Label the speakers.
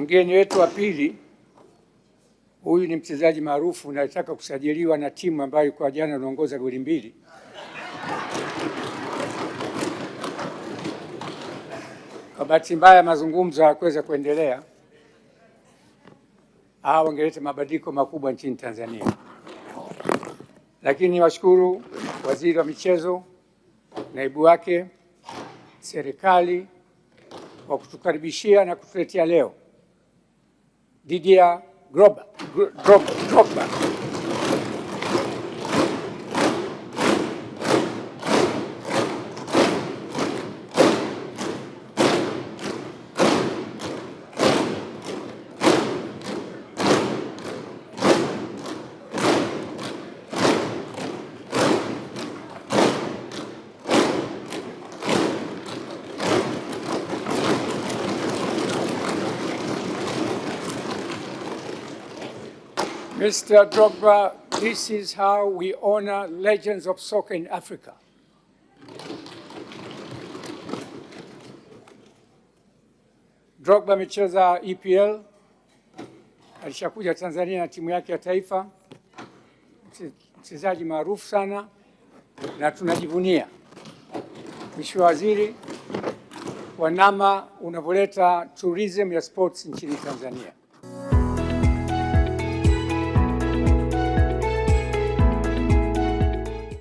Speaker 1: Mgeni wetu wa pili, huyu ni mchezaji maarufu na alitaka kusajiliwa na timu ambayo kwa jana anaongoza goli 2. Kwa bahati mbaya mazungumzo hayakuweza kuendelea, wangeleta mabadiliko makubwa nchini Tanzania. Lakini niwashukuru waziri wa michezo, naibu wake, serikali kwa kutukaribishia na kutuletea leo Didier Drogba. Mr. Drogba, this is how we honor legends of soccer in Africa. Drogba amecheza EPL, alishakuja Tanzania na timu yake ya taifa, mchezaji maarufu sana na tunajivunia. Mheshimiwa Waziri, kwa namna unavyoleta tourism ya sports nchini Tanzania.